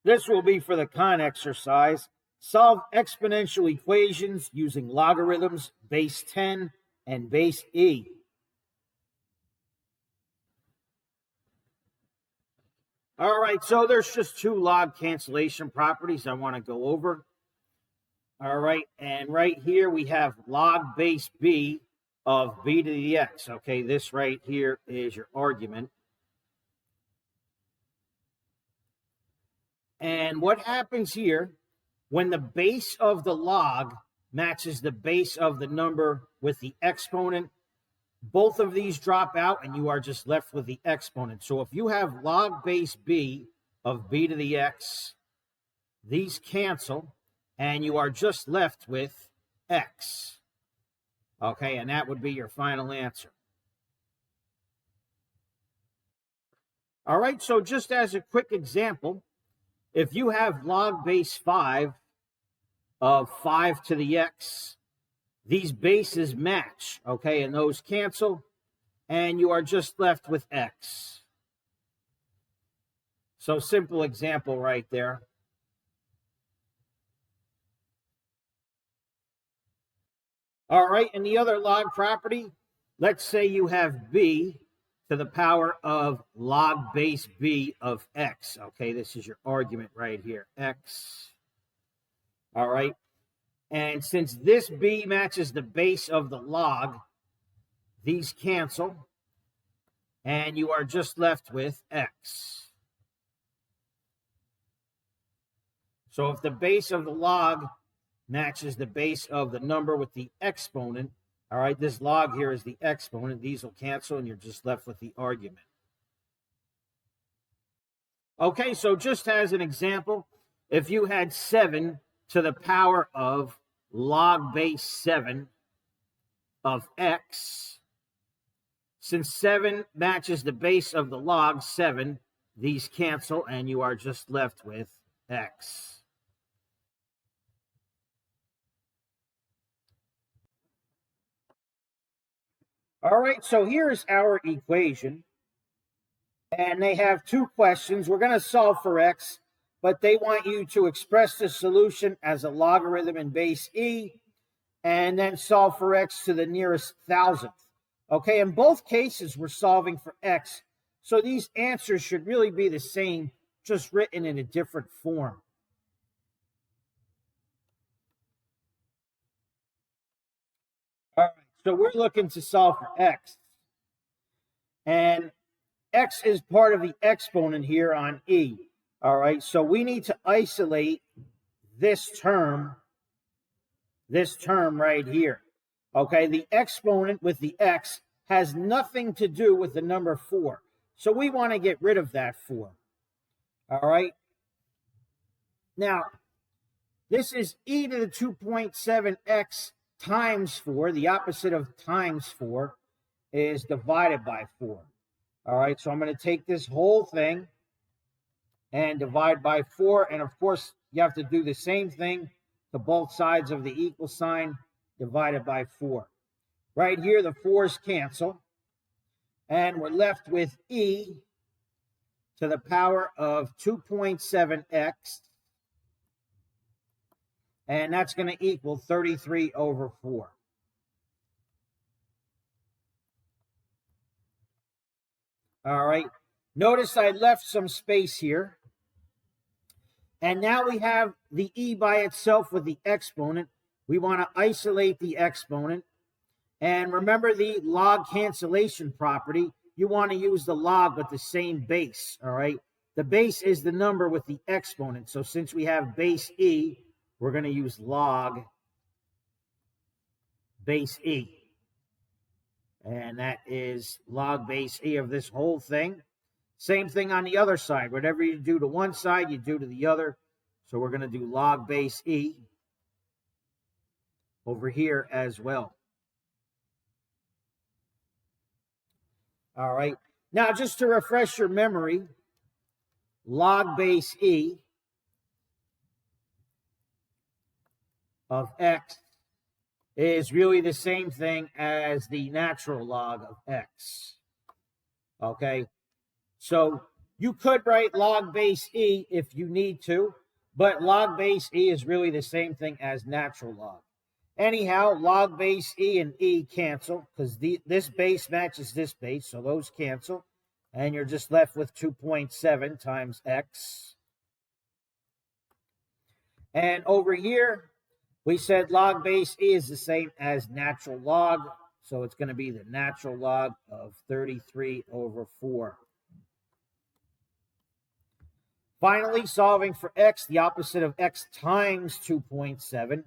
This will be for the con exercise. Solve exponential equations using logarithms, base 10, and base e. All right, so there's just two log cancellation properties I want to go over. All right, and right here we have log base b of b to the x. Okay, this right here is your argument. And what happens here, when the base of the log matches the base of the number with the exponent, both of these drop out and you are just left with the exponent. So if you have log base b of b to the x, these cancel and you are just left with x. Okay, and that would be your final answer. All right, so just as a quick example, if you have log base 5 of 5 to the x, these bases match, okay, and those cancel, and you are just left with x. So simple example right there. All right, and the other log property, let's say you have b to the power of log base b of x. Okay, this is your argument right here, x. All right, and since this b matches the base of the log, these cancel, and you are just left with x. So if the base of the log matches the base of the number with the exponent, all right, this log here is the exponent. These will cancel, and you're just left with the argument. Okay, so just as an example, if you had 7 to the power of log base 7 of x, since 7 matches the base of the log 7, these cancel, and you are just left with x. All right, so here's our equation, and they have two questions. We're going to solve for x, but they want you to express the solution as a logarithm in base e, and then solve for x to the nearest thousandth. Okay, in both cases, we're solving for x, so these answers should really be the same, just written in a different form. All right, so we're looking to solve for x. And x is part of the exponent here on e. All right, so we need to isolate this term right here. Okay, the exponent with the x has nothing to do with the number 4. So we want to get rid of that 4. All right. Now, this is e to the 2.7x times 4. The opposite of times 4 is divided by 4. All right, so I'm going to take this whole thing and divide by 4. And of course, you have to do the same thing to both sides of the equal sign, divided by 4. Right here, the 4's cancel. And we're left with e to the power of 2.7x. And that's going to equal 33 over 4. All right. Notice I left some space here. And now we have the e by itself with the exponent. We want to isolate the exponent. And remember the log cancellation property. You want to use the log with the same base. All right. The base is the number with the exponent. So since we have base e, we're going to use log base e. And that is log base e of this whole thing. Same thing on the other side. Whatever you do to one side, you do to the other. So we're going to do log base e over here as well. All right. Now, just to refresh your memory, log base e of x is really the same thing as the natural log of x. Okay, so You could write log base e if you need to, but log base e is really the same thing as natural log. Anyhow, log base e and e cancel because this base matches this base, so those cancel. And you're just left with 2.7 times x. And over here, we said log base e is the same as natural log, so it's going to be the natural log of 33 over 4. Finally, solving for x, the opposite of x times 2.7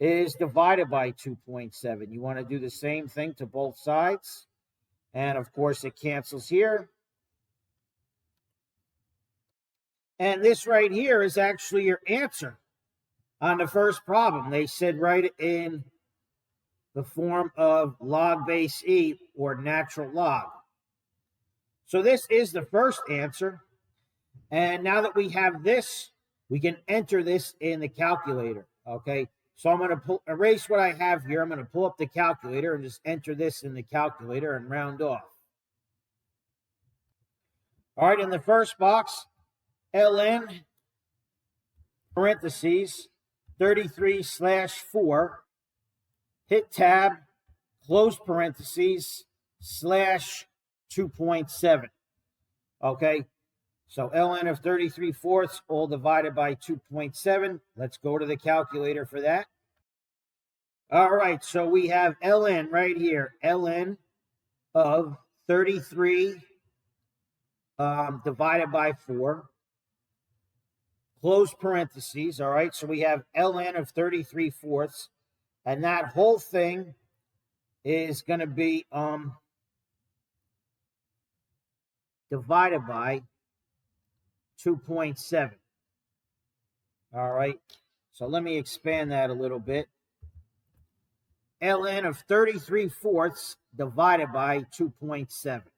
is divided by 2.7. You want to do the same thing to both sides. And of course, it cancels here. And this right here is actually your answer on the first problem. They said write it in the form of log base e or natural log. So this is the first answer. And now that we have this, we can enter this in the calculator. Okay, so I'm going to erase what I have here. I'm going to pull up the calculator and just enter this in the calculator and round off. All right, in the first box, ln parentheses 33/4, hit tab, close parentheses, slash 2.7. Okay, so ln of 33/4 all divided by 2.7. Let's go to the calculator for that. All right, so we have ln right here, ln of 33 divided by 4, close parentheses. All right, so we have ln of 33/4, and that whole thing is going to be divided by 2.7. All right, so let me expand that a little bit. ln of 33/4 divided by 2.7.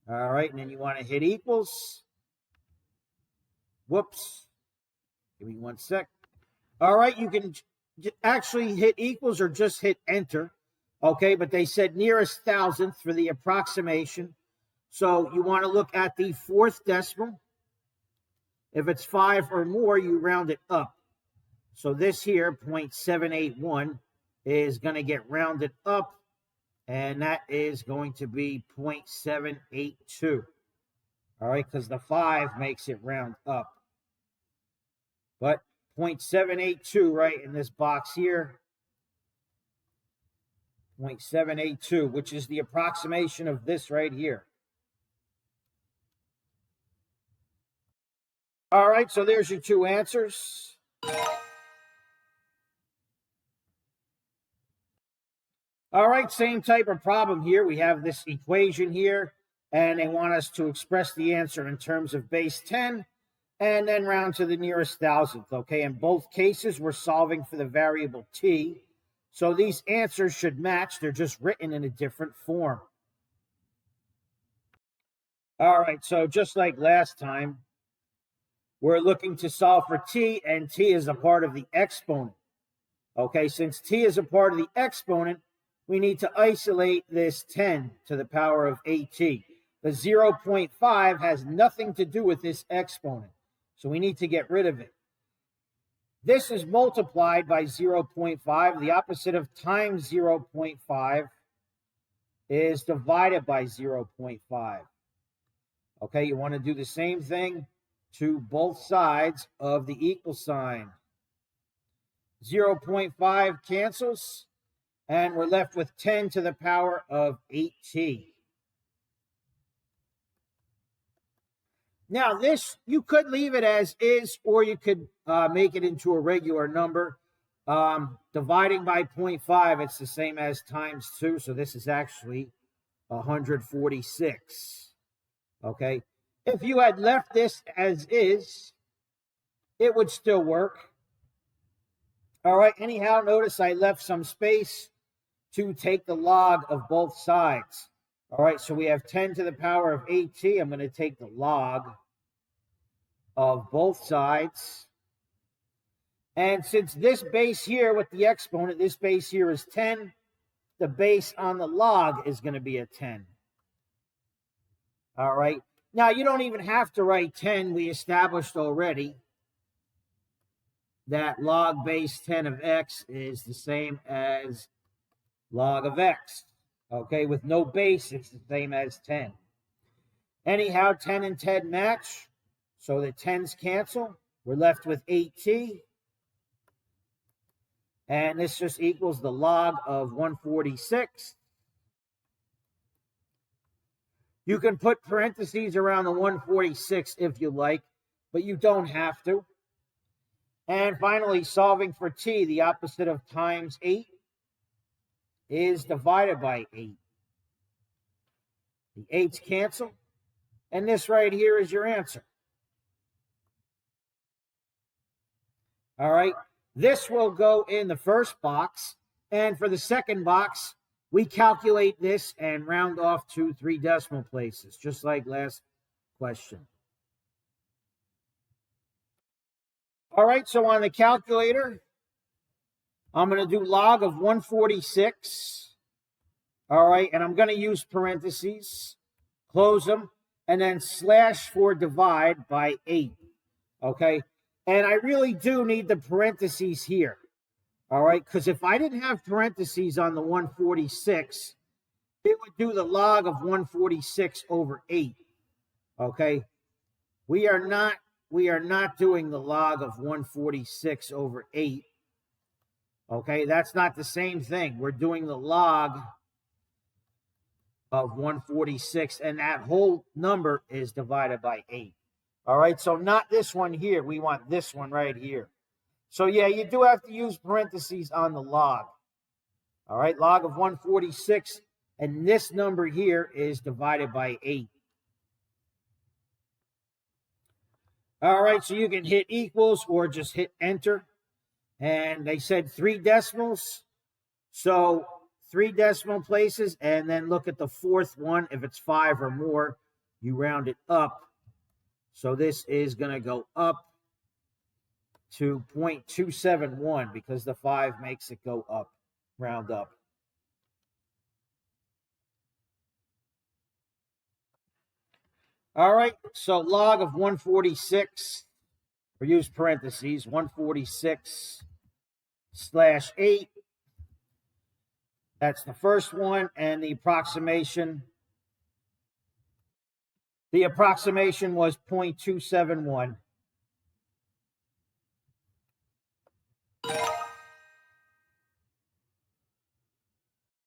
All right, and then you want to hit equals. Whoops. Give me 1 sec. All right, you can actually hit equals or just hit enter. Okay, but they said nearest thousandth for the approximation. So you want to look at the fourth decimal. If it's 5 or more, you round it up. So this here, 0.781, is going to get rounded up, and that is going to be 0.782. All right, because the 5 makes it round up. But 0.782 right in this box here, 0.782, which is the approximation of this right here. All right, so there's your two answers. All right, same type of problem here. We have this equation here, and they want us to express the answer in terms of base 10, and then round to the nearest thousandth, okay? In both cases, we're solving for the variable t, so these answers should match. They're just written in a different form. All right, so just like last time, we're looking to solve for t, and t is a part of the exponent. Okay, since t is a part of the exponent, we need to isolate this 10 to the power of at. The 0.5 has nothing to do with this exponent, so we need to get rid of it. This is multiplied by 0.5. The opposite of times 0.5 is divided by 0.5. Okay, you want to do the same thing to both sides of the equal sign. 0.5 cancels, and we're left with 10 to the power of 8t. Now this, you could leave it as is, or you could make it into a regular number. Dividing by 0.5, it's the same as times 2, so this is actually 146. Okay, if you had left this as is, it would still work. All right, anyhow, notice I left some space to take the log of both sides. All right, so we have 10 to the power of 8t. I'm going to take the log of both sides. And since this base here with the exponent, this base here is 10, the base on the log is going to be a 10. All right. Now, you don't even have to write 10. We established already that log base 10 of x is the same as log of x. Okay, with no base, it's the same as 10. Anyhow, 10 and 10 match, so the 10s cancel. We're left with 8t. And this just equals the log of 146. You can put parentheses around the 146 if you like, but you don't have to. And finally, solving for t, the opposite of times 8 is divided by 8. The 8's cancel, and this right here is your answer. All right, this will go in the first box, and for the second box, we calculate this and round off to 3 decimal places, just like last question. All right, so on the calculator, I'm going to do log of 146. All right, and I'm going to use parentheses, close them, and then slash for divide by 8. Okay, and I really do need the parentheses here. All right, because if I didn't have parentheses on the 146, it would do the log of 146 over 8. Okay, we are not doing the log of 146 over 8. Okay, that's not the same thing. We're doing the log of 146, and that whole number is divided by 8. All right, so not this one here. We want this one right here. So, yeah, you do have to use parentheses on the log. All right, log of 146, and this number here is divided by 8. All right, so you can hit equals or just hit enter. And they said 3 decimals. So 3 decimal places, and then look at the fourth one. If it's 5 or more, you round it up. So this is going to go up to 0.271 because the 5 makes it go up, round up. All right, so log of 146, or use parentheses, 146 slash 8. That's the first one, and the approximation was 0.271.